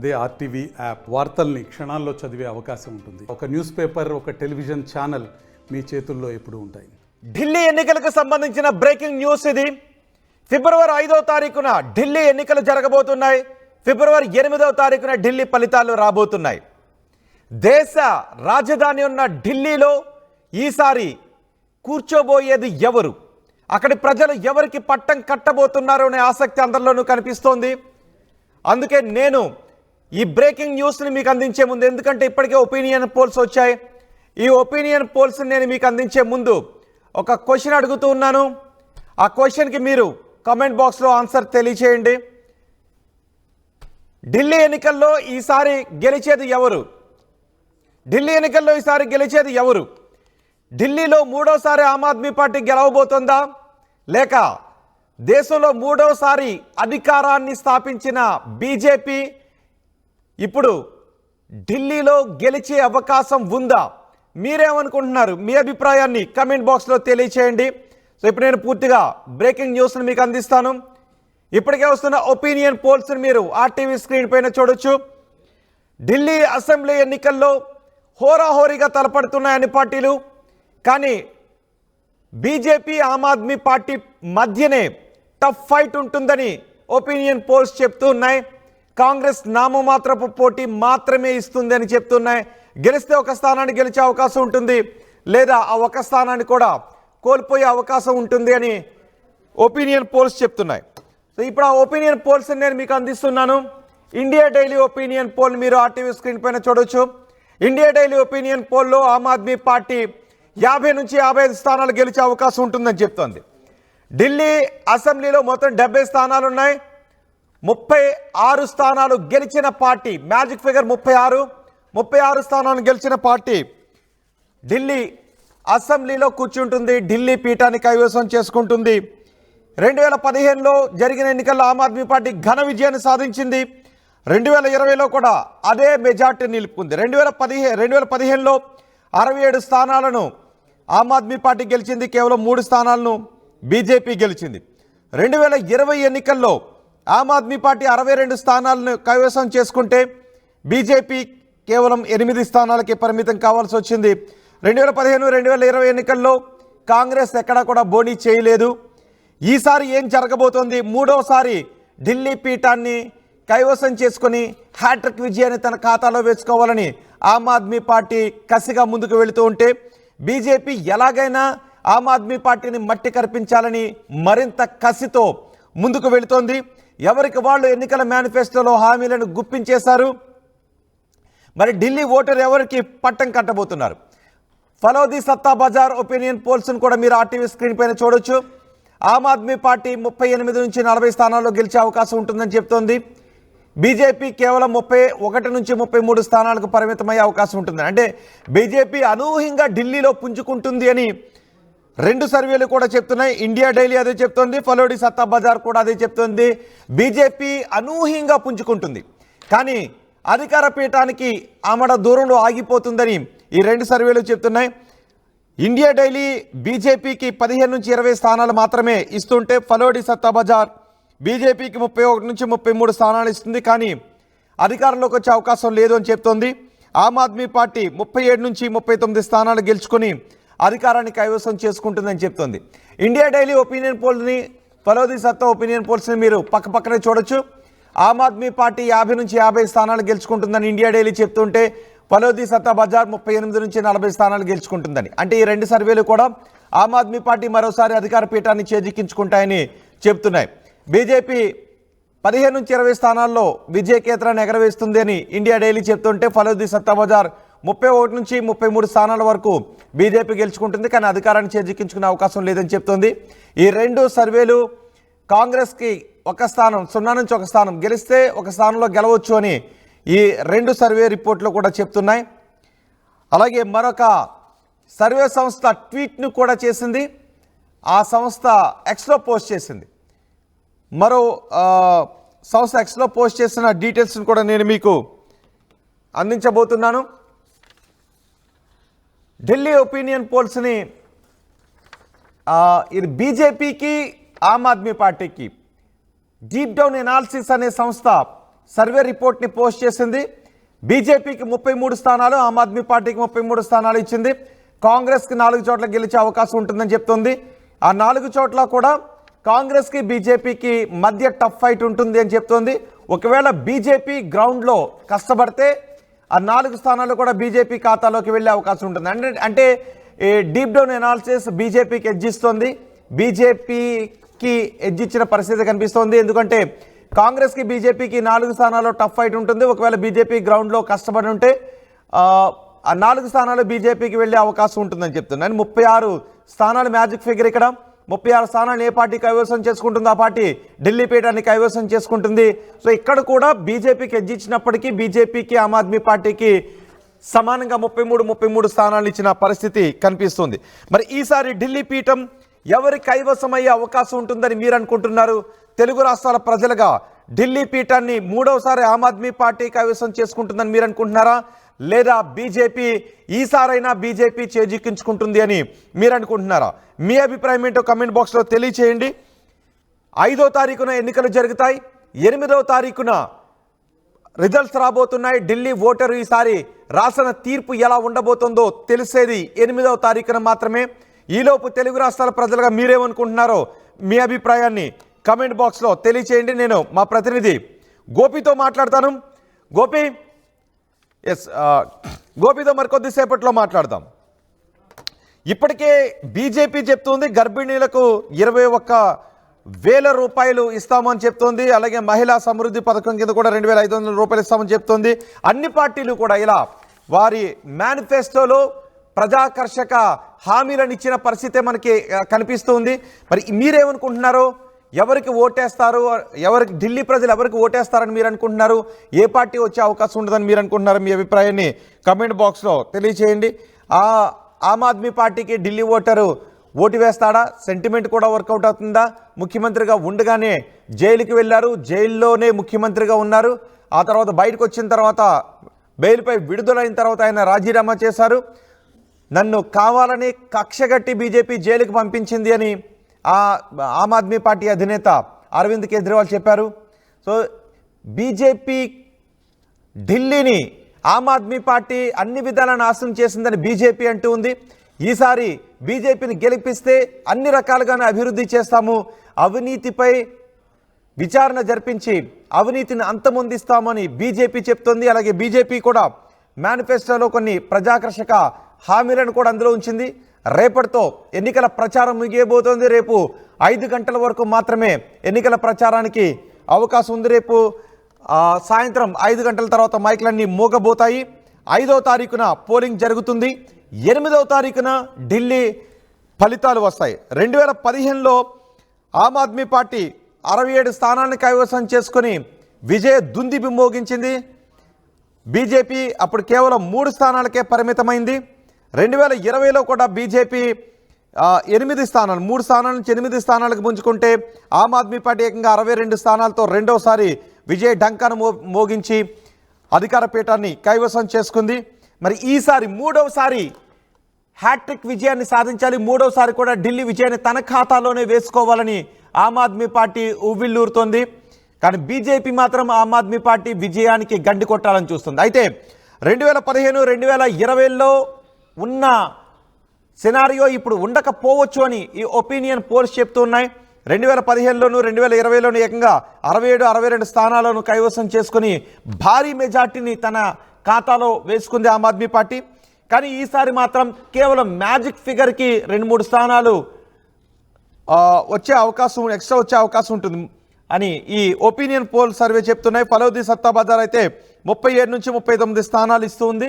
అదే RTV app వార్తల్ని క్షణాల్లో చదివే అవకాశం ఉంటుంది. ఒక న్యూస్ పేపర్, ఒక టెలివిజన్ ఛానల్ మీ చేతుల్లో ఎప్పుడూ ఉంటాయి. ఢిల్లీ ఎన్నికలకు సంబంధించిన బ్రేకింగ్ న్యూస్ ఇది. ఫిబ్రవరి 5వ తారీఖున ఢిల్లీ ఎన్నికలు జరగబోతున్నాయి. ఫిబ్రవరి 8వ తారీఖున ఢిల్లీ ఫలితాలు రాబోతున్నాయి. దేశ రాజధాని ఉన్న ఢిల్లీలో ఈసారి కూర్చోబోయేది ఎవరు, అక్కడి ప్రజలు ఎవరికి పట్టం కట్టబోతున్నారో అనే ఆసక్తి అందరిలోనూ కనిపిస్తోంది. అందుకే నేను ఈ బ్రేకింగ్ న్యూస్ని మీకు అందించే ముందు, ఎందుకంటే ఇప్పటికే ఒపీనియన్ పోల్స్ వచ్చాయి, ఈ ఒపీనియన్ పోల్స్ని నేను మీకు అందించే ముందు ఒక క్వశ్చన్ అడుగుతూ ఉన్నాను. ఆ క్వశ్చన్కి మీరు కామెంట్ బాక్స్లో ఆన్సర్ తెలియచేయండి. ఢిల్లీ ఎన్నికల్లో ఈసారి గెలిచేది ఎవరు? ఢిల్లీ ఎన్నికల్లో ఈసారి గెలిచేది ఎవరు? ఢిల్లీలో మూడోసారి ఆమ్ ఆద్మీ పార్టీ గెలవబోతుందా, లేక దేశంలో మూడోసారి అధికారాన్ని స్థాపించిన బీజేపీ ఇప్పుడు ఢిల్లీలో గెలిచే అవకాశం ఉందా? మీరేమనుకుంటున్నారు? మీ అభిప్రాయాన్ని కమెంట్ బాక్స్లో తెలియచేయండి. సో ఇప్పుడు నేను పూర్తిగా బ్రేకింగ్ న్యూస్ని మీకు అందిస్తాను. ఇప్పటికే వస్తున్న ఒపీనియన్ పోల్స్ని మీరు ఆర్టీవీ స్క్రీన్ పైన చూడొచ్చు. ఢిల్లీ అసెంబ్లీ ఎన్నికల్లో హోరాహోరీగా తలపడుతున్నాయి అన్ని పార్టీలు. కానీ బీజేపీ ఆమ్ ఆద్మీ పార్టీ మధ్యనే టఫ్ ఫైట్ ఉంటుందని ఒపీనియన్ పోల్స్ చెప్తూ ఉన్నాయి. కాంగ్రెస్ నామమాత్రపు పోటీ మాత్రమే ఇస్తుంది అని చెప్తున్నాయి. గెలిస్తే ఒక స్థానాన్ని గెలిచే అవకాశం ఉంటుంది, లేదా ఆ ఒక స్థానాన్ని కూడా కోల్పోయే అవకాశం ఉంటుంది అని ఒపీనియన్ పోల్స్ చెప్తున్నాయి. సో ఇప్పుడు ఆ ఒపీనియన్ పోల్స్ నేను మీకు అందిస్తున్నాను. ఇండియా డైలీ ఒపీనియన్ పోల్ మీరు ఆర్టీవీ స్క్రీన్ పైన చూడొచ్చు. ఇండియా డైలీ ఒపీనియన్ పోల్లో ఆమ్ ఆద్మీ పార్టీ 50 నుంచి 55 స్థానాలు గెలిచే అవకాశం ఉంటుందని చెప్తోంది. ఢిల్లీ అసెంబ్లీలో మొత్తం 70 స్థానాలు ఉన్నాయి. 36 స్థానాలు గెలిచిన పార్టీ, మ్యాజిక్ ఫిగర్ 36 స్థానాలను గెలిచిన పార్టీ ఢిల్లీ అసెంబ్లీలో కూర్చుంటుంది, ఢిల్లీ పీఠాన్ని కైవసం చేసుకుంటుంది. 2015లో జరిగిన ఎన్నికల్లో ఆమ్ ఆద్మీ పార్టీ ఘన విజయాన్ని సాధించింది. 2020లో కూడా అదే మెజార్టీ నిలుపుకుంది. 2015లో 67 స్థానాలను ఆమ్ ఆద్మీ పార్టీ గెలిచింది, కేవలం 3 స్థానాలను బీజేపీ గెలిచింది. 2020 ఎన్నికల్లో ఆమ్ ఆద్మీ పార్టీ 62 స్థానాలను కైవసం చేసుకుంటే బీజేపీ కేవలం 8 స్థానాలకి పరిమితం కావాల్సి వచ్చింది. 2015-2020 ఎన్నికల్లో కాంగ్రెస్ ఎక్కడా కూడా బోనీ చేయలేదు. ఈసారి ఏం జరగబోతోంది? మూడోసారి ఢిల్లీ పీఠాన్ని కైవసం చేసుకుని హ్యాట్రిక్ విజయాన్ని తన ఖాతాలో వేసుకోవాలని ఆమ్ ఆద్మీ పార్టీ కసిగా ముందుకు వెళుతూ ఉంటే, బీజేపీ ఎలాగైనా ఆమ్ ఆద్మీ పార్టీని మట్టి కరిపించాలని మరింత కసితో ముందుకు వెళుతోంది. ఎవరికి వాళ్ళు ఎన్నికల మేనిఫెస్టోలో హామీలను గుప్పించేశారు. మరి ఢిల్లీ ఓటర్ ఎవరికి పట్టం కట్టబోతున్నారు? ఫలోది సత్తా బజార్ ఒపీనియన్ పోల్స్ను కూడా మీరు ఆర్టీవీ స్క్రీన్ పైన చూడొచ్చు. ఆమ్ ఆద్మీ పార్టీ 38 నుంచి 40 స్థానాల్లో గెలిచే అవకాశం ఉంటుందని చెప్తోంది. బీజేపీ కేవలం 31 నుంచి 33 స్థానాలకు పరిమితమయ్యే అవకాశం ఉంటుంది. అంటే బీజేపీ అనూహ్యంగా ఢిల్లీలో పుంజుకుంటుంది అని 2 సర్వేలు కూడా చెప్తున్నాయి. ఇండియా డైలీ అదే చెప్తోంది, ఫలోడి సత్తా బజార్ కూడా అదే చెప్తోంది. బీజేపీ అనూహ్యంగా పుంజుకుంటుంది, కానీ అధికార పీఠానికి ఆమడ దూరంలో ఆగిపోతుందని ఈ 2 సర్వేలు చెప్తున్నాయి. ఇండియా డైలీ బీజేపీకి 15 నుంచి 20 స్థానాలు మాత్రమే ఇస్తుంటే, ఫలోడి సత్తా బజార్ బీజేపీకి 31 నుంచి 33 స్థానాలు ఇస్తుంది, కానీ అధికారంలోకి వచ్చే అవకాశం లేదు అని చెప్తోంది. ఆమ్ ఆద్మీ పార్టీ 37 నుంచి 39 స్థానాలు గెలుచుకొని అధికారాన్ని కైవసం చేసుకుంటుందని చెప్తోంది. ఇండియా డైలీ ఒపీనియన్ పోల్ని, ఫలోది సత్తా ఒపీనియన్ పోల్స్ని మీరు పక్కపక్కనే చూడొచ్చు. ఆమ్ ఆద్మీ పార్టీ 50 నుంచి 50 స్థానాలు గెలుచుకుంటుందని ఇండియా డైలీ చెప్తుంటే, ఫలోది సత్తా బజార్ 38 నుంచి 40 స్థానాలు గెలుచుకుంటుందని. అంటే ఈ 2 సర్వేలు కూడా ఆమ్ ఆద్మీ పార్టీ మరోసారి అధికార పీఠాన్ని చేజిక్కించుకుంటాయని చెప్తున్నాయి. బీజేపీ 15 నుంచి 20 స్థానాల్లో విజయకేతనాన్ని ఎగరవేస్తుంది అని ఇండియా డైలీ చెప్తుంటే, ఫలోది సత్తా బజార్ 31 నుంచి 33 స్థానాల వరకు బీజేపీ గెలుచుకుంటుంది, కానీ అధికారాన్ని చేజిక్కించుకునే అవకాశం లేదని చెప్తోంది. ఈ 2 సర్వేలు కాంగ్రెస్కి 1 స్థానం, 0 నుంచి 1 స్థానం గెలిస్తే 1 స్థానంలో గెలవచ్చు అని ఈ 2 సర్వే రిపోర్ట్లు కూడా చెప్తున్నాయి. అలాగే మరొక సర్వే సంస్థ ట్వీట్ను కూడా చేసింది. ఆ సంస్థ ఎక్స్లో పోస్ట్ చేసింది. మరో సంస్థ ఎక్స్లో పోస్ట్ చేసిన డీటెయిల్స్ని కూడా నేను మీకు అందించబోతున్నాను. ఢిల్లీ ఒపీనియన్ పోల్స్ని ఇది బీజేపీకి ఆమ్ ఆద్మీ పార్టీకి డీప్ డౌన్ ఎనాలిసిస్ అనే సంస్థ సర్వే రిపోర్ట్ని పోస్ట్ చేసింది. బీజేపీకి 33 స్థానాలు, ఆమ్ ఆద్మీ పార్టీకి 33 స్థానాలు ఇచ్చింది. కాంగ్రెస్కి 4 చోట్ల గెలిచే అవకాశం ఉంటుందని చెప్తుంది. ఆ 4 చోట్ల కూడా కాంగ్రెస్కి బీజేపీకి మధ్య టఫ్ ఫైట్ ఉంటుంది అని చెప్తోంది. ఒకవేళ బీజేపీ గ్రౌండ్లో కష్టపడితే ఆ 4 స్థానాలు కూడా బీజేపీ ఖాతాలోకి వెళ్ళే అవకాశం ఉంటుంది. అంటే డీప్ డౌన్ ఎనాలిసిస్ బీజేపీకి ఎడ్జ్ ఇస్తుంది. బీజేపీకి ఎడ్జ్ ఇచ్చిన పరిస్థితి కనిపిస్తోంది. ఎందుకంటే కాంగ్రెస్కి బీజేపీకి 4 స్థానాల్లో టఫ్ ఫైట్ ఉంటుంది. ఒకవేళ బీజేపీ గ్రౌండ్లో కష్టపడి ఉంటే ఆ 4 స్థానాలు బీజేపీకి వెళ్ళే అవకాశం ఉంటుందని చెప్తున్నాను. 36 స్థానాలు మ్యాజిక్ ఫిగర్. ఇక్కడ 36 స్థానాలు ఏ పార్టీ కైవసం చేసుకుంటుందో ఆ పార్టీ ఢిల్లీ పీఠాన్ని కైవసం చేసుకుంటుంది. సో ఇక్కడ కూడా బీజేపీకి ఎడ్జ్ ఇచ్చినప్పటికీ బీజేపీకి ఆమ్ ఆద్మీ పార్టీకి సమానంగా 33 స్థానాలు ఇచ్చిన పరిస్థితి కనిపిస్తుంది. మరి ఈసారి ఢిల్లీ పీఠం ఎవరి కైవసమయ్యే అవకాశం ఉంటుందని మీరు అనుకుంటున్నారు? తెలుగు రాష్ట్రాల ప్రజలుగా ఢిల్లీ పీఠాన్ని 3వసారి ఆమ్ ఆద్మీ పార్టీ కైవసం చేసుకుంటుందని మీరు అనుకుంటున్నారా? లేదా బీజేపీ ఈసారైనా బీజేపీ చేజిక్కించుకుంటుంది అని మీరు అనుకుంటున్నారా? మీ అభిప్రాయం ఏంటో కమెంట్ బాక్స్లో తెలియచేయండి. 5వ తారీఖున ఎన్నికలు జరుగుతాయి. 8వ తారీఖున రిజల్ట్స్ రాబోతున్నాయి. ఢిల్లీ ఓటరు ఈసారి రాసిన తీర్పు ఎలా ఉండబోతుందో తెలిసేది 8వ తారీఖున మాత్రమే. ఈలోపు తెలుగు రాష్ట్రాల ప్రజలుగా మీరేమనుకుంటున్నారో మీ అభిప్రాయాన్ని కమెంట్ బాక్స్లో తెలియచేయండి. నేను మా ప్రతినిధి గోపితో మాట్లాడతాను. గోపితో మరికొద్దిసేపట్లో మాట్లాడదాం. ఇప్పటికే బీజేపీ చెప్తుంది గర్భిణీలకు 21,000 రూపాయలు ఇస్తామని చెప్తోంది. అలాగే మహిళా సమృద్ధి పథకం కింద కూడా 2,500 రూపాయలు ఇస్తామని చెప్తోంది. అన్ని పార్టీలు కూడా ఇలా వారి మేనిఫెస్టోలో ప్రజాకర్షక హామీలను ఇచ్చిన పరిస్థితే మనకి కనిపిస్తుంది. మరి మీరేమనుకుంటున్నారు? ఎవరికి ఓటేస్తారు? ఢిల్లీ ప్రజలు ఎవరికి ఓటేస్తారని మీరు అనుకుంటున్నారు? ఏ పార్టీ వచ్చే అవకాశం ఉంటుందని మీరు అనుకుంటున్నారు? మీ అభిప్రాయాన్ని కమెంట్ బాక్స్లో తెలియచేయండి. ఆమ్ ఆద్మీ పార్టీకి ఢిల్లీ ఓటరు ఓటు వేస్తాడా? సెంటిమెంట్ కూడా వర్కౌట్ అవుతుందా? ముఖ్యమంత్రిగా ఉండగానే జైలుకి వెళ్ళారు, జైల్లోనే ముఖ్యమంత్రిగా ఉన్నారు. ఆ తర్వాత బయటకు వచ్చిన తర్వాత బెయిల్పై విడుదలైన తర్వాత ఆయన రాజీనామా చేశారు. నన్ను కావాలని కక్షగట్టి బీజేపీ జైలుకి పంపించింది అని ఆమ్ ఆద్మీ పార్టీ అధినేత అరవింద్ కేజ్రీవాల్ చెప్పారు. సో బీజేపీ ఢిల్లీని ఆమ్ ఆద్మీ పార్టీ అన్ని విధాలా నాశనం చేసిందని బీజేపీ అంటూ ఉంది. ఈసారి బీజేపీని గెలిపిస్తే అన్ని రకాలుగానే అభివృద్ధి చేస్తాము, అవినీతిపై విచారణ జరిపించి అవినీతిని అంతమొందిస్తామని బీజేపీ చెప్తోంది. అలాగే బీజేపీ కూడా మేనిఫెస్టోలో కొన్ని ప్రజాకర్షక హామీలను కూడా అందులో ఉంచింది. రేపటితో ఎన్నికల ప్రచారం ముగియబోతోంది. రేపు 5 గంటల వరకు మాత్రమే ఎన్నికల ప్రచారానికి అవకాశం ఉంది. రేపు సాయంత్రం 5 గంటల తర్వాత మైకులన్నీ మోగబోతాయి. 5వ తారీఖున పోలింగ్ జరుగుతుంది. 8వ తారీఖున ఢిల్లీ ఫలితాలు వస్తాయి. 2015లో ఆమ్ ఆద్మీ పార్టీ 67 స్థానాలను కైవసం చేసుకుని విజయ దుందిబి మోగించింది. బీజేపీ అప్పుడు కేవలం 3 స్థానాలకే పరిమితమైంది. 2020లో కూడా బీజేపీ 8 స్థానాలు, 3 స్థానాల నుంచి 8 స్థానాలకు పుంజుకుంటే ఆమ్ ఆద్మీ పార్టీ ఏకంగా 62 స్థానాలతో రెండోసారి విజయ్ డంకాను మోగించి అధికార పీఠాన్ని కైవసం చేసుకుంది. మరి ఈసారి 3వసారి హ్యాట్రిక్ విజయాన్ని సాధించాలి. 3వసారి కూడా ఢిల్లీ విజయాన్ని తన ఖాతాలోనే వేసుకోవాలని ఆమ్ ఆద్మీ పార్టీ ఉవ్విళ్ళూరుతోంది. కానీ బీజేపీ మాత్రం ఆమ్ ఆద్మీ పార్టీ విజయానికి గండి కొట్టాలని చూస్తుంది. అయితే 2015, 2020లో ఉన్న సినారియో ఇప్పుడు ఉండకపోవచ్చు అని ఈ ఒపీనియన్ పోల్స్ చెప్తూ ఉన్నాయి. 2015లోను 2020లోను ఏకంగా 67, 62 స్థానాలను కైవసం చేసుకుని భారీ మెజార్టీని తన ఖాతాలో వేసుకుంది ఆమ్ ఆద్మీ పార్టీ. కానీ ఈసారి మాత్రం కేవలం మ్యాజిక్ ఫిగర్కి 2-3 స్థానాలు ఎక్స్ట్రా వచ్చే అవకాశం ఉంటుంది అని ఈ ఒపీనియన్ పోల్ సర్వే చెప్తున్నాయి. ఫలౌదీ సత్తా బజార్ అయితే 37 నుంచి 39 స్థానాలు ఇస్తూ ఉంది.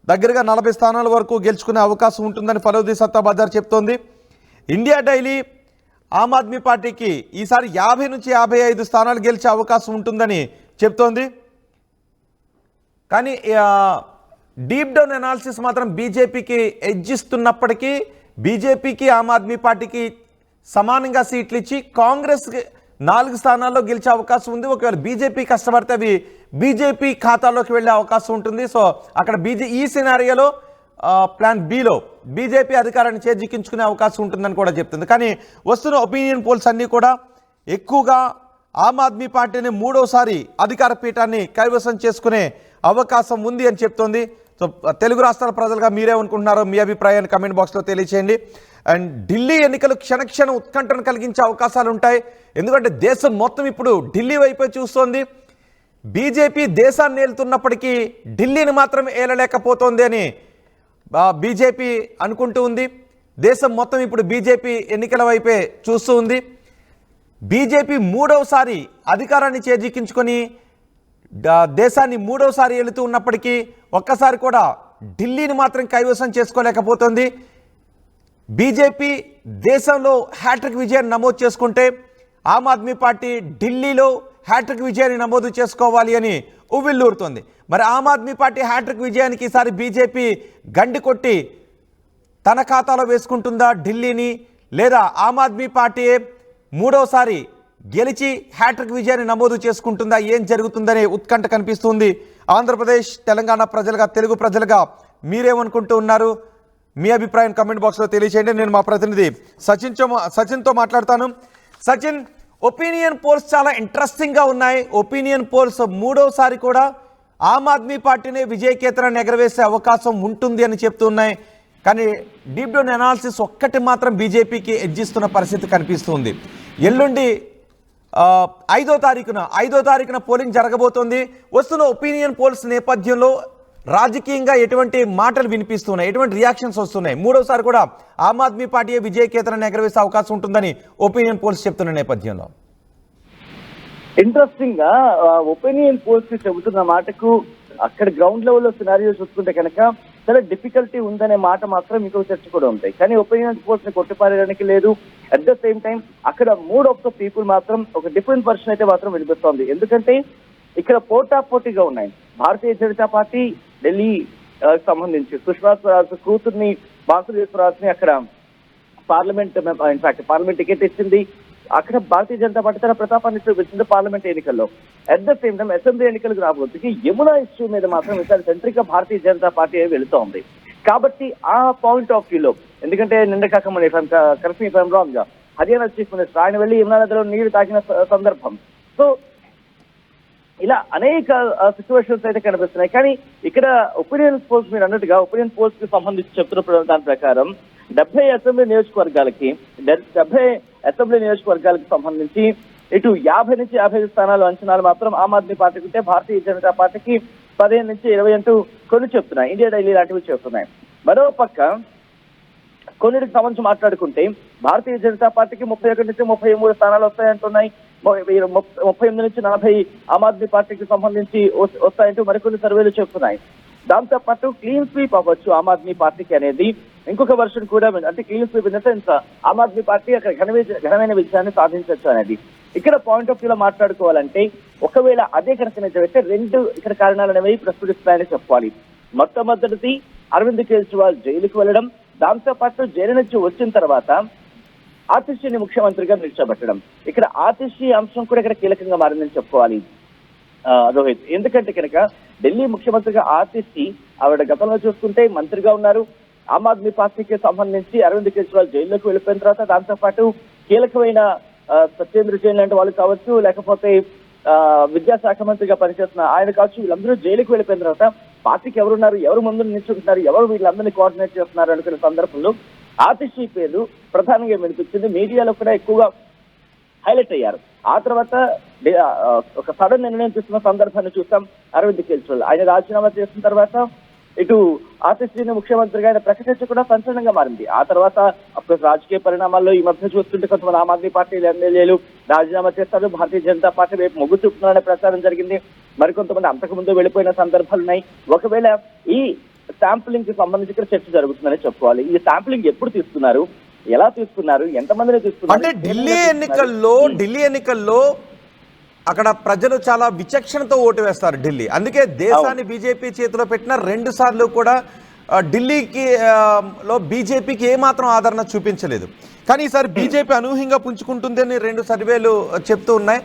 దగ్గరగా 40 స్థానాల వరకు గెలుచుకునే అవకాశం ఉంటుందని ఫలౌదీ సత్తా బజార్ చెప్తోంది. ఇండియా డైలీ ఆమ్ ఆద్మీ పార్టీకి ఈసారి 50 నుంచి 55 స్థానాలు గెలిచే అవకాశం ఉంటుందని చెప్తోంది. కానీ డీప్ డౌన్ అనాలిసిస్ మాత్రం బీజేపీకి ఎడ్జ్ ఇస్తున్నప్పటికీ బీజేపీకి ఆమ్ ఆద్మీ పార్టీకి సమానంగా సీట్లు ఇచ్చి కాంగ్రెస్కి 4 స్థానాల్లో గెలిచే అవకాశం ఉంది. ఒకవేళ బీజేపీ కష్టపడితే అవి బీజేపీ ఖాతాలోకి వెళ్ళే అవకాశం ఉంటుంది. సో అక్కడ ఈ సినారియోలో ప్లాన్ బిలో బీజేపీ అధికారాన్ని చేజిక్కించుకునే అవకాశం ఉంటుందని కూడా చెప్తుంది. కానీ వస్తున్న ఒపీనియన్ పోల్స్ అన్నీ కూడా ఎక్కువగా ఆమ్ ఆద్మీ పార్టీని మూడోసారి అధికార పీఠాన్ని కైవసం చేసుకునే అవకాశం ఉంది అని చెప్తోంది. సో తెలుగు రాష్ట్రాల ప్రజలుగా మీరేమనుకుంటున్నారో మీ అభిప్రాయాన్ని కమెంట్ బాక్స్లో తెలియచేయండి. అండ్ ఢిల్లీ ఎన్నికలు క్షణక్షణం ఉత్కంఠను కలిగించే అవకాశాలు ఉంటాయి. ఎందుకంటే దేశం మొత్తం ఇప్పుడు ఢిల్లీ వైపే చూస్తోంది. బీజేపీ దేశాన్ని ఏలుతున్నప్పటికీ ఢిల్లీని మాత్రం ఏలలేకపోతోంది అని బీజేపీ అనుకుంటూ ఉంది. దేశం మొత్తం ఇప్పుడు బీజేపీ ఎన్నికల వైపే చూస్తూ ఉంది. బీజేపీ మూడవసారి అధికారాన్ని చేజిక్కించుకొని దేశాన్ని మూడవసారి ఏలుతూ ఉన్నప్పటికీ ఒక్కసారి కూడా ఢిల్లీని మాత్రం కైవసం చేసుకోలేకపోతుంది. బీజేపీ దేశంలో హ్యాట్రిక్ విజయాన్ని నమోదు చేసుకుంటే ఆమ్ ఆద్మీ పార్టీ ఢిల్లీలో హ్యాట్రిక్ విజయాన్ని నమోదు చేసుకోవాలి అని ఉవ్విల్లూరుతోంది. మరి ఆమ్ ఆద్మీ పార్టీ హ్యాట్రిక్ విజయానికి ఈసారి బీజేపీ గండి కొట్టి తన ఖాతాలో వేసుకుంటుందా ఢిల్లీని, లేదా ఆమ్ ఆద్మీ పార్టీ మూడోసారి గెలిచి హ్యాట్రిక్ విజయాన్ని నమోదు చేసుకుంటుందా, ఏం జరుగుతుందనే ఉత్కంఠ కనిపిస్తుంది. ఆంధ్రప్రదేశ్ తెలంగాణ ప్రజలుగా తెలుగు ప్రజలుగా మీరేమనుకుంటూ ఉన్నారు? మీ అభిప్రాయం కమెంట్ బాక్స్లో తెలియచేయండి. నేను మా ప్రతినిధి సచిన్తో మాట్లాడతాను. సచిన్, ఒపీనియన్ పోల్స్ చాలా ఇంట్రెస్టింగ్గా ఉన్నాయి. ఒపీనియన్ పోల్స్ మూడోసారి కూడా ఆమ్ ఆద్మీ పార్టీనే విజయకేతనాన్ని ఎగరవేసే అవకాశం ఉంటుంది అని చెప్తున్నాయి. కానీ డీప్ డౌన్ అనాలిసిస్ ఒక్కటి మాత్రం బీజేపీకి ఎడ్జిస్తున్న పరిస్థితి కనిపిస్తుంది. ఎల్లుండి 5వ తారీఖున పోలింగ్ జరగబోతోంది. వస్తున్న ఒపీనియన్ పోల్స్ నేపథ్యంలో రాజకీయంగా ఎటువంటి మాటలు వినిపిస్తున్నాయి, ఎటువంటి రియాక్షన్స్ వస్తున్నాయి? మూడోసారి కూడా ఆమ్ ఆద్మీ పార్టీ విజయకేతనాన్ని ఎగరవేసే అవకాశం ఉంటుందని ఒపీనియన్ పోల్స్ చెప్తున్న నేపథ్యంలో ఇంట్రెస్టింగ్ గా ఒపీనియన్ పోల్స్ చెబుతున్న మాటకు అక్కడ గ్రౌండ్ లెవెల్లో సినారియో చూసుకుంటే కనుక చాలా డిఫికల్టీ ఉందనే మాట మాత్రం ఇంకో చర్చ కూడా ఉంటాయి. కానీ ఒపీనియన్ పోల్స్ ని కొట్టిపారేయడానికి లేదు. అట్ ద సేమ్ టైం అక్కడ మూడ్ ఆఫ్ ద పీపుల్ మాత్రం ఒక డిఫరెంట్ వర్షన్ అయితే మాత్రం వినిపిస్తోంది. ఎందుకంటే ఇక్కడ పోటాపోటీగా ఉన్నాయి. భారతీయ జనతా పార్టీ ఢిల్లీ సంబంధించి సుష్మా స్వరాజ్ కూతుర్ని బాన్సురి స్వరాజ్ ని అక్కడ పార్లమెంట్ టికెట్ ఇచ్చింది. అక్కడ భారతీయ జనతా పార్టీ తన ప్రతాపాన్ని చూపించింది పార్లమెంట్ ఎన్నికల్లో. At the same time assembly ఎన్నికలకు రాబోతుకి యమునా ఇష్యూ మీద మాత్రం ఈసారి సెంట్రిక్ గా భారతీయ జనతా పార్టీ వెళుతోంది. కాబట్టి ఆ పాయింట్ ఆఫ్ వ్యూలో, ఎందుకంటే నిన్న కాక కరెక్ట్ మీ రాంగ్ గా హర్యానా చీఫ్ మినిస్టర్ ఆయన వెళ్ళి యమునా నదిలో నీరు తాకిన సందర్భం. సో ఇలా అనేక సిచ్యువేషన్స్ అయితే కనిపిస్తున్నాయి. కానీ ఇక్కడ ఒపీనియన్ పోల్స్ మీరు అన్నట్టుగా ఒపీనియన్ పోల్స్ కి సంబంధించి చెప్తున్న దాని ప్రకారం 70 అసెంబ్లీ నియోజకవర్గాలకి సంబంధించి ఇటు 50 నుంచి 55 స్థానాలు అంచనాలు మాత్రం ఆమ్ ఆద్మీ పార్టీకి ఉంటే భారతీయ జనతా పార్టీకి 15 నుంచి 20 అంటూ కొన్ని చెప్తున్నాయి. ఇండియా డైలీ లాంటివి చెప్తున్నాయి. మరో పక్క కొన్నిటికి సంబంధించి మాట్లాడుకుంటే భారతీయ జనతా పార్టీకి 31 నుంచి 33 స్థానాలు వస్తాయంటున్నాయి. 38 నుంచి 40 ఆమ్ ఆద్మీ పార్టీకి సంబంధించి వస్తాయంటూ మరికొన్ని సర్వేలు చెప్తున్నాయి. దాంతో పాటు క్లీన్ స్వీప్ అవ్వచ్చు ఆమ్ ఆద్మీ పార్టీకి అనేది ఇంకొక వర్షన్ కూడా, అంటే clean sweep in the sense Aam Aadmi Party అక్కడ ఘనమైన విజయాన్ని సాధించవచ్చు అనేది. ఇక్కడ పాయింట్ ఆఫ్ వ్యూలో మాట్లాడుకోవాలంటే ఒకవేళ అదే కనుక నిజమైతే 2 ఇక్కడ కారణాలు అనేవి ప్రస్ఫుటిస్తాయని చెప్పాలి. మొట్టమొదటిది అరవింద్ కేజ్రీవాల్ జైలుకు వెళ్ళడం, దాంతో పాటు జైలు నుంచి వచ్చిన తర్వాత ఆతిష్యని ముఖ్యమంత్రిగా నిలిచబెట్టడం. ఇక్కడ ఆతిష్య అంశం కూడా ఇక్కడ కీలకంగా మారిందని చెప్పుకోవాలి రోహిత్. ఎందుకంటే కనుక ఢిల్లీ ముఖ్యమంత్రిగా ఆతిష్య ఆవిడ గతంలో చూసుకుంటే మంత్రిగా ఉన్నారు. ఆమ్ ఆద్మీ పార్టీకి సంబంధించి అరవింద్ కేజ్రీవాల్ జైల్లోకి వెళ్ళిపోయిన తర్వాత దాంతో పాటు కీలకమైన సత్యేంద్ర జైన్ లాంటి వాళ్ళు కావచ్చు, లేకపోతే విద్యాశాఖ మంత్రిగా పనిచేస్తున్న ఆయన కావచ్చు, వీళ్ళందరూ జైలుకి వెళ్ళిపోయిన తర్వాత పార్టీకి ఎవరున్నారు, ఎవరు ముందు నిల్చుంటున్నారు, ఎవరు వీళ్ళందరినీ కోఆర్డినేట్ చేస్తున్నారు అనుకునే సందర్భంలో ఆతిషి పేరు ప్రధానంగా వినిపించింది. మీడియాలో కూడా ఎక్కువగా హైలైట్ అయ్యారు. ఆ తర్వాత ఒక సడన్ నిర్ణయం తీసుకున్న సందర్భాన్ని చూసాం. అరవింద్ కేజ్రీవాల్ ఆయన రాజీనామా చేసిన తర్వాత ఇటు ఆతిష్ని ముఖ్యమంత్రిగా ఆయన ప్రకటించకుండా సంచలనంగా మారింది. ఆ తర్వాత అఫ్కోర్స్ రాజకీయ పరిణామాల్లో ఈ మధ్య చూస్తుంటే కొంతమంది ఆమ్ ఆద్మీ పార్టీ ఎమ్మెల్యేలు రాజీనామా చేస్తారు, భారతీయ జనతా పార్టీ వైపు మొగ్గు చూపుతున్నారనే ప్రచారం జరిగింది. మరికొంతమంది అంతకుముందు వెళ్ళిపోయిన సందర్భాలు ఉన్నాయి. ఒకవేళ ఈ శాంపులింగ్ కి సంబంధించి ఇక్కడ చర్చ జరుగుతుందని చెప్పుకోవాలి. ఈ శాంపులింగ్ ఎప్పుడు తీసుకున్నారు, ఎలా తీసుకున్నారు, ఎంతమందిని తీసుకున్నారు? అంటే ఢిల్లీ ఎన్నికల్లో అక్కడ ప్రజలు చాలా విచక్షణతో ఓటు వేస్తారు ఢిల్లీ. అందుకే దేశాన్ని బీజేపీ చేతిలో పెట్టిన 2 సార్లు కూడా ఢిల్లీలో బీజేపీకి ఏమాత్రం ఆదరణ చూపించలేదు. కానీ ఈసారి బీజేపీ అనూహ్యంగా పుంజుకుంటుంది అని 2 సర్వేలు చెప్తూ ఉన్నాయి.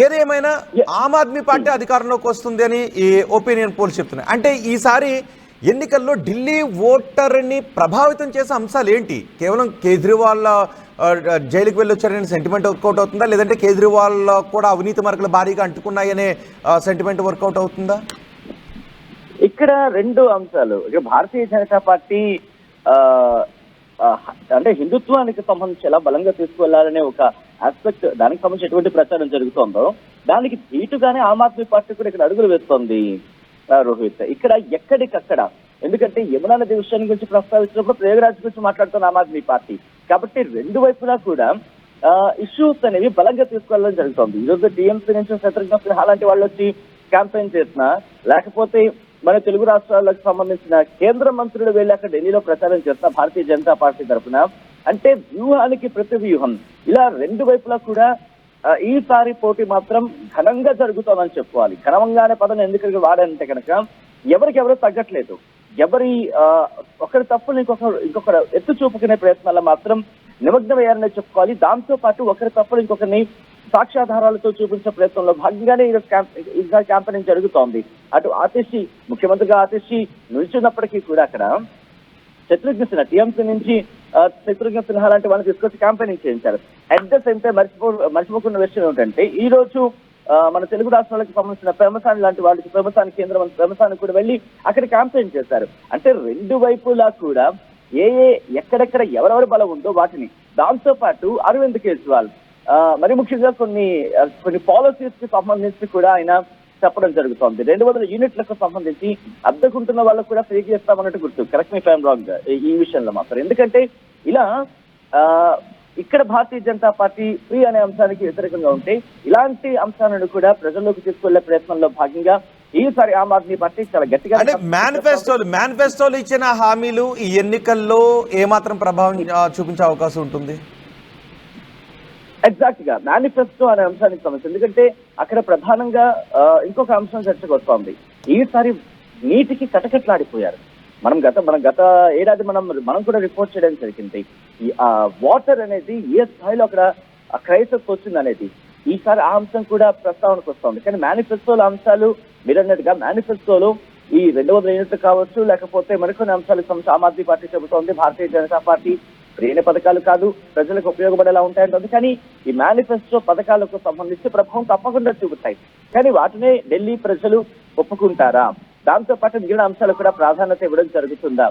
ఏదేమైనా ఆమ్ ఆద్మీ పార్టీ అధికారంలోకి వస్తుంది అని ఈ ఒపీనియన్ పోల్స్ చెప్తున్నాయి. అంటే ఈసారి ఎన్నికల్లో ఢిల్లీ ఓటర్ని ప్రభావితం చేసే అంశాలు ఏంటి? కేవలం కేజ్రీవాల్ జైలుకి వెళ్ళి వచ్చారనే సెంటిమెంట్ వర్కౌట్ అవుతుందా, లేదంటే కేజ్రీవాల్ కూడా అవినీతి మరకలు భారీగా అంటుకున్నాయనే సెంటిమెంట్ వర్కౌట్ అవుతుందా? ఇక్కడ రెండు అంశాలు. ఇక భారతీయ జనతా పార్టీ అంటే హిందుత్వానికి సంబంధించి ఎలా బలంగా తీసుకువెళ్లాలనే ఒక ఆస్పెక్ట్, దానికి సంబంధించి ఎటువంటి ప్రచారం జరుగుతోందో దానికి ధీటుగానే ఆమ్ ఆద్మీ పార్టీ కూడా ఇక్కడ అడుగులు వేస్తోంది రోహిత్. ఇక్కడ ఎక్కడికక్కడ, ఎందుకంటే యమునా నది విషయం గురించి ప్రస్తావించినప్పుడు ప్రయాగరాజ్ గురించి మాట్లాడుతున్న ఆమ్ ఆద్మీ పార్టీ కాబట్టి రెండు వైపులా కూడా ఇష్యూస్ అనేవి బలంగా తీసుకెళ్లడం జరుగుతోంది. ఈరోజు టీఎంసీ నుంచి శత్రుఘ్న సిన్హా లాంటి వాళ్ళు వచ్చి క్యాంపెయిన్ చేసినా, లేకపోతే మన తెలుగు రాష్ట్రాలకు సంబంధించిన కేంద్ర మంత్రులు వెళ్ళి అక్కడ ఢిల్లీలో ప్రచారం చేస్తున్న భారతీయ జనతా పార్టీ తరఫున, అంటే వ్యూహానికి ప్రతి వ్యూహం ఇలా రెండు వైపులా కూడా ఈసారి పోటీ మాత్రం ఘనంగా జరుగుతోందని చెప్పుకోవాలి. ఘనంగా అనే పదం ఎందుకు వాడానంటే కనుక ఎవరికెవరూ తగ్గట్లేదు. ఎవరి ఒకరి తప్పులు ఇంకొకరు ఎత్తు చూపుకునే ప్రయత్నాల్లో మాత్రం నిమగ్నమయ్యారనే చెప్పుకోవాలి. దాంతో పాటు ఒకరి తప్పులు ఇంకొకరిని సాక్ష్యాధారాలతో చూపించే ప్రయత్నంలో భాగంగానే ఈసారి క్యాంపెయినింగ్ జరుగుతోంది. అటు ఆతిషి, ముఖ్యమంత్రిగా ఆతిషి నిల్చున్నప్పటికీ కూడా అక్కడ శత్రుఘ్న సిన్హా టీఎంసీ నుంచి శత్రుఘ్న సిన్హా లాంటి వాళ్ళని తీసుకొచ్చి క్యాంపెయినింగ్ చేయించారు. అట్ ద సేమ్ టైం మర్చిపోకున్న విషయం ఏంటంటే ఈ రోజు మన తెలుగు రాష్ట్రాలకు సంబంధించిన పెమసాని లాంటి వాళ్ళకి, పెమసాని కేంద్రం పెమసాని కూడా వెళ్ళి అక్కడ క్యాంపెయిన్ చేశారు. అంటే రెండు వైపులా కూడా ఎక్కడెక్కడ ఎవరెవరి బలం ఉందో వాటిని, దాంతో పాటు అరవింద్ కేజ్రీవాల్ మరి ముఖ్యంగా కొన్ని పాలసీస్ కి సంబంధించి కూడా ఆయన చెప్పడం జరుగుతోంది. 200 యూనిట్లకు సంబంధించి అద్దెకుంటున్న వాళ్ళకు కూడా ఫ్రీ చేస్తామన్నట్టు గుర్తు. కరెక్ట్ మీ ఫైమ్ రాంగ్ ఈ విషయంలో మాత్రం. ఎందుకంటే ఇలా ఇక్కడ భారతీయ జనతా పార్టీ ఫ్రీ అనే అంశానికి వ్యతిరేకంగా ఉంటే ఇలాంటి అంశాలను కూడా ప్రజల్లోకి తీసుకెళ్లే ప్రయత్నంలో భాగంగా ఈసారి ఆమ్ ఆద్మీ పార్టీ చాలా గట్టిగా, అంటే మేనిఫెస్టోలు ఇచ్చిన హామీలు ఈ ఎన్నికల్లో ఏమాత్రం ప్రభావం చూపించే అవకాశం ఉంటుంది? ఎగ్జాక్ట్ గా మేనిఫెస్టో అనే అంశానికి సంబంధించి, ఎందుకంటే అక్కడ ప్రధానంగా ఇంకొక అంశం చర్చకు వస్తోంది. ఈసారి నీటికి కటకట్లాడిపోయారు. మనం గత ఏడాది మనం కూడా రిపోర్ట్ చేయడం జరిగింది. ఈ వాటర్ అనేది ఏ స్థాయిలో అక్కడ క్రైసిస్ వచ్చింది అనేది ఈసారి ఆ అంశం కూడా ప్రస్తావనకు వస్తుంది. కానీ మేనిఫెస్టోల అంశాలు మీరు అన్నట్టుగా మేనిఫెస్టోలో ఈ 200 యూనిట్లు కావచ్చు, లేకపోతే మరికొన్ని అంశాలకు సంబంధించి ఆమ్ ఆద్మీ పార్టీ చెబుతోంది భారతీయ జనతా పార్టీ ప్రియణ పథకాలు కాదు, ప్రజలకు ఉపయోగపడేలా ఉంటాయంటుంది. కానీ ఈ మేనిఫెస్టో పథకాలకు సంబంధించి ప్రభావం తప్పకుండా చూపుతాయి. కానీ వాటినే ఢిల్లీ ప్రజలు ఒప్పుకుంటారా? దాంతో పాటు మిగిలిన అంశాలకు కూడా ప్రాధాన్యత ఇవ్వడం జరుగుతుందా?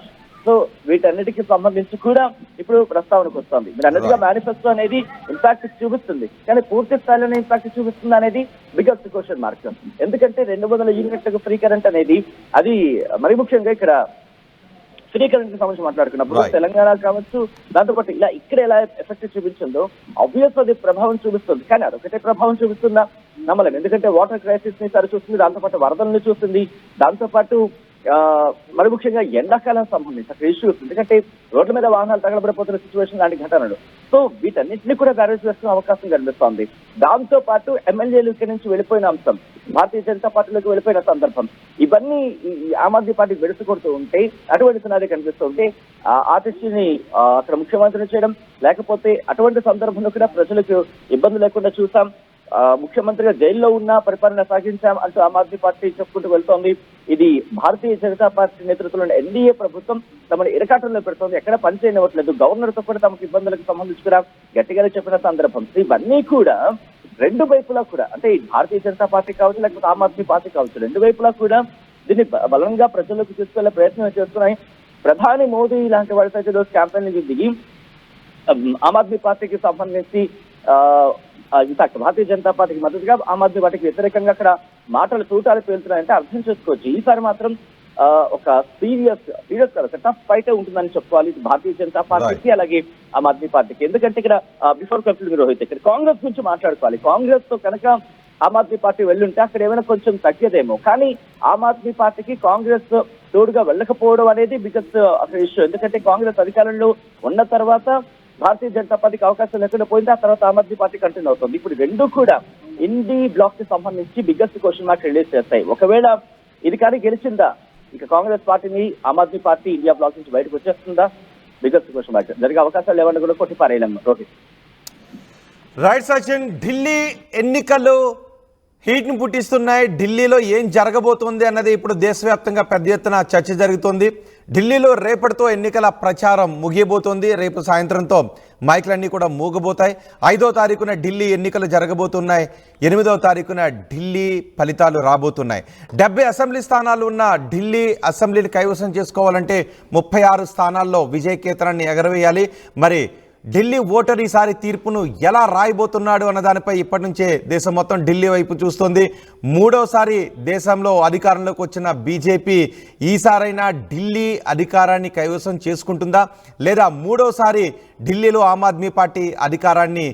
సో వీటన్నిటికి సంబంధించి కూడా ఇప్పుడు ప్రస్తావనకు వస్తుంది. మీరు అన్నట్టుగా మేనిఫెస్టో అనేది ఇంపాక్ట్ చూపిస్తుంది, కానీ పూర్తి స్థాయిలోనే ఇంపాక్ట్ చూపిస్తుంది అనేది బిగ్గెస్ట్ క్వశ్చన్ మార్క్. ఎందుకంటే 200 యూనిట్లకు ఫ్రీ కరెంట్ అనేది అది మరి ముఖ్యంగా ఇక్కడ ఫ్రీ కరెంట్ కి సంబంధించి మాట్లాడుకున్నప్పుడు తెలంగాణ కావచ్చు, దాంతోపాటు ఇలా ఇక్కడ ఎలా ఎఫెక్ట్ చూపించిందో ఆబ్వియస్ అది ప్రభావం చూపిస్తుంది. కానీ అదొకటే ప్రభావం చూపిస్తుందా నమ్మలేం. ఎందుకంటే వాటర్ క్రైసిస్ ని సరి చూస్తుంది, దాంతోపాటు వరదలను చూస్తుంది, దాంతోపాటు మరి ముఖ్యంగా ఎండాకాలం సంబంధించి అక్కడ ఇష్యూస్, ఎందుకంటే రోడ్ల మీద వాహనాలు తగలబడిపోతున్న సిచ్యువేషన్ లాంటి ఘటనలు. సో వీటన్నింటినీ కూడా బ్యారేజ్ వేసుకునే అవకాశం కనిపిస్తోంది. దాంతో పాటు ఎమ్మెల్యేలు ఇక్కడి నుంచి వెళ్ళిపోయిన అంశం, భారతీయ జనతా పార్టీలోకి వెళ్ళిపోయిన సందర్భం, ఇవన్నీ ఆమ్ ఆద్మీ పార్టీకి వెడుసుకొడుతూ ఉంటే అటువంటి సినారీ కనిపిస్తుంటే ఆతిష్ని అక్కడ ముఖ్యమంత్రిని చేయడం, లేకపోతే అటువంటి సందర్భంలో కూడా ప్రజలకు ఇబ్బంది లేకుండా చూసాం. ముఖ్యమంత్రిగా జైల్లో ఉన్న పరిపాలన సాగించాం అంటూ ఆమ్ ఆద్మీ పార్టీ చెప్పుకుంటూ వెళ్తోంది. ఇది భారతీయ జనతా పార్టీ నేతృత్వంలోని ఎన్డీఏ ప్రభుత్వం తమను ఇరకాటంలో పెడుతోంది, ఎక్కడ పని చేయనివ్వట్లేదు, గవర్నర్ తో కూడా తమకు ఇబ్బందులకు సంబంధించి కూడా గట్టిగానే చెప్పిన సందర్భం. ఇవన్నీ కూడా రెండు వైపులా కూడా, అంటే భారతీయ జనతా పార్టీ కావచ్చు, లేకపోతే ఆమ్ ఆద్మీ పార్టీ కావచ్చు, రెండు వైపులా కూడా దీన్ని బలంగా ప్రజల్లోకి తీసుకెళ్లే ప్రయత్నం చేస్తున్నాయి. ప్రధాని మోదీ లాంటి వాళ్ళతో ఈరోజు క్యాంపెయిన్ దిగి ఆమ్ ఆద్మీ పార్టీకి సంబంధించి ఇన్ఫాక్ట్ భారతీయ జనతా పార్టీకి మద్దతుగా ఆమ్ ఆద్మీ పార్టీకి వ్యతిరేకంగా అక్కడ మాటలు తూటాలు పేలుతున్నాయంటే అర్థం చేసుకోవచ్చు. ఈసారి మాత్రం ఒక సీరియస్ టఫ్ ఫైట్ ఉంటుందని చెప్పుకోవాలి భారతీయ జనతా పార్టీకి, అలాగే ఆమ్ ఆద్మీ పార్టీకి. ఎందుకంటే ఇక్కడ బిఫోర్ కంప్లీట్ రోహిత్ ఇక్కడ కాంగ్రెస్ గురించి మాట్లాడుకోవాలి. కాంగ్రెస్ తో కనుక ఆమ్ ఆద్మీ పార్టీ వెళ్ళుంటే అక్కడ ఏమైనా కొంచెం తగ్గేదేమో. కానీ ఆమ్ ఆద్మీ పార్టీకి కాంగ్రెస్ తోడుగా వెళ్ళకపోవడం అనేది బిగ్గెస్ట్ అక్కడ ఇష్యూ. ఎందుకంటే కాంగ్రెస్ అధికారంలో ఉన్న తర్వాత భారతీయ జనతా పార్టీకి అవకాశం లేకుండా పోయింది, ఆ తర్వాత ఆమ్ ఆద్మీ పార్టీ కంటిన్యూ అవుతుంది. ఇప్పుడు రెండు కూడా ఇండి బ్లాక్ కి సంబంధించి బిగ్గెస్ట్ క్వశ్చన్ మార్క్ రిలీజ్ చేస్తాయి. ఒకవేళ ఇది కానీ గెలిచిందా, ఇక కాంగ్రెస్ పార్టీని ఆమ్ ఆద్మీ పార్టీ ఇండియా బ్లాక్ నుంచి బయటకు వచ్చేస్తుందా, బిగ్గెస్ట్ క్వశ్చన్ మార్క్. జరిగే అవకాశాలు లేవని కూడా కొట్టి పారేయలేం రోహిత్. రైట్ సచిన్, ఢిల్లీ ఎన్నికలు హీట్ని పుట్టిస్తున్నాయి. ఢిల్లీలో ఏం జరగబోతోంది అన్నది ఇప్పుడు దేశవ్యాప్తంగా పెద్ద ఎత్తున చర్చ జరుగుతోంది. ఢిల్లీలో రేపటితో ఎన్నికల ప్రచారం ముగియబోతోంది. రేపు సాయంత్రంతో మైకులన్నీ కూడా మూగబోతాయి. 5వ తారీఖున ఢిల్లీ ఎన్నికలు జరగబోతున్నాయి. 8వ తారీఖున ఢిల్లీ ఫలితాలు రాబోతున్నాయి. 70 అసెంబ్లీ స్థానాలు ఉన్న ఢిల్లీ అసెంబ్లీని కైవసం చేసుకోవాలంటే 36 స్థానాల్లో విజయకేతనాన్ని ఎగరవేయాలి. మరి ఢిల్లీ ఓటర్ ఈసారి తీర్పును ఎలా రాయబోతున్నాడు అన్న దానిపై ఇప్పటి నుంచే దేశం మొత్తం ఢిల్లీ వైపు చూస్తుంది. 3వసారి దేశంలో అధికారంలోకి వచ్చిన బీజేపీ ఈసారైనా ఢిల్లీ అధికారాన్ని కైవసం చేసుకుంటుందా, లేదా 3వసారి ఢిల్లీలో ఆమ్ ఆద్మీ పార్టీ అధికారాన్ని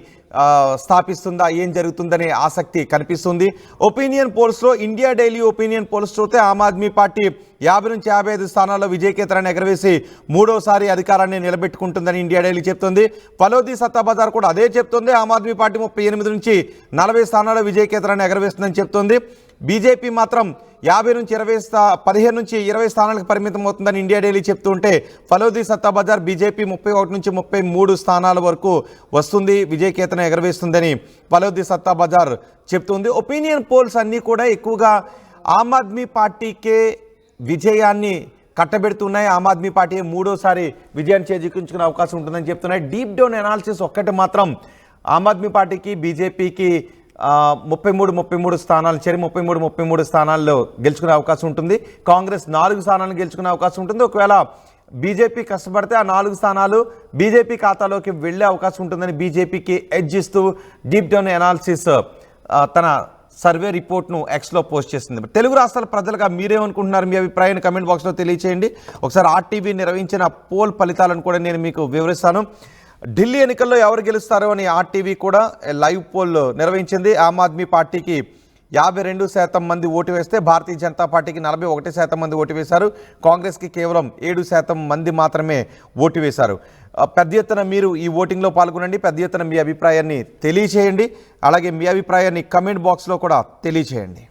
స్థాపిస్తుందా, ఏం జరుగుతుందనే ఆసక్తి కనిపిస్తుంది. ఒపీనియన్ పోల్స్లో ఇండియా డైలీ ఒపీనియన్ పోల్స్ చూస్తే ఆమ్ ఆద్మీ పార్టీ 50 నుంచి 55 స్థానాల్లో విజయకేతనాన్ని ఎగరవేసి 3వసారి అధికారాన్ని నిలబెట్టుకుంటుందని ఇండియా డైలీ చెప్తుంది. ఫలోది సత్తా బజార్ కూడా అదే చెప్తుంది. ఆమ్ ఆద్మీ పార్టీ 38 నుంచి 40 స్థానాల్లో విజయకేతనాన్ని ఎగరవేస్తుందని చెప్తుంది. బీజేపీ మాత్రం 15 నుంచి 20 స్థానాలకు పరిమితం అవుతుందని ఇండియా డైలీ చెప్తుంటే ఫలోది సత్తా బజార్ బీజేపీ 31 నుంచి 33 స్థానాల వరకు వస్తుంది, విజయకేతనం ఎగరవేస్తుందని ఫలోది సత్తా బజార్ చెప్తుంది. ఒపీనియన్ పోల్స్ అన్నీ కూడా ఎక్కువగా ఆమ్ ఆద్మీ పార్టీకే విజయాన్ని కట్టబెడుతున్నాయి. ఆమ్ ఆద్మీ పార్టీ 3వసారి విజయాన్ని చేజిక్కించుకునే అవకాశం ఉంటుందని చెప్తున్నాయి. డీప్ డౌన్ అనాలిసిస్ ఒక్కటి మాత్రం ఆమ్ ఆద్మీ పార్టీకి బీజేపీకి 33 స్థానాలు చేరి 33 స్థానాల్లో గెలుచుకునే అవకాశం ఉంటుంది. కాంగ్రెస్ 4 స్థానాలను గెలుచుకునే అవకాశం ఉంటుంది. ఒకవేళ బీజేపీ కష్టపడితే ఆ 4 స్థానాలు బీజేపీ ఖాతాలోకి వెళ్లే అవకాశం ఉంటుందని బీజేపీకి ఎడ్జ్ ఇస్తూ డీప్ డౌన్ అనాలిసిస్ తన సర్వే రిపోర్ట్ను ఎక్స్లో పోస్ట్ చేసింది. తెలుగు రాష్ట్రాల ప్రజలుగా మీరేమనుకుంటున్నారు, మీ అభిప్రాయాన్ని కమెంట్ బాక్స్లో తెలియచేయండి. ఒకసారి ఆర్టీవీ నిర్వహించిన పోల్ ఫలితాలను కూడా నేను మీకు వివరిస్తాను. ఢిల్లీ ఎన్నికల్లో ఎవరు గెలుస్తారో అని ఆర్టీవీ కూడా లైవ్ పోల్ నిర్వహించింది. ఆమ్ ఆద్మీ పార్టీకి 52% మంది ఓటు వేస్తే భారతీయ జనతా పార్టీకి 41% మంది ఓటు వేశారు. కాంగ్రెస్కి కేవలం 7% మంది మాత్రమే ఓటు వేశారు. పెద్ద ఎత్తున మీరు ఈ ఓటింగ్లో పాల్గొనండి. పెద్ద ఎత్తున మీ అభిప్రాయాన్ని తెలియచేయండి. అలాగే మీ అభిప్రాయాన్ని కమెంట్ బాక్స్లో కూడా తెలియచేయండి.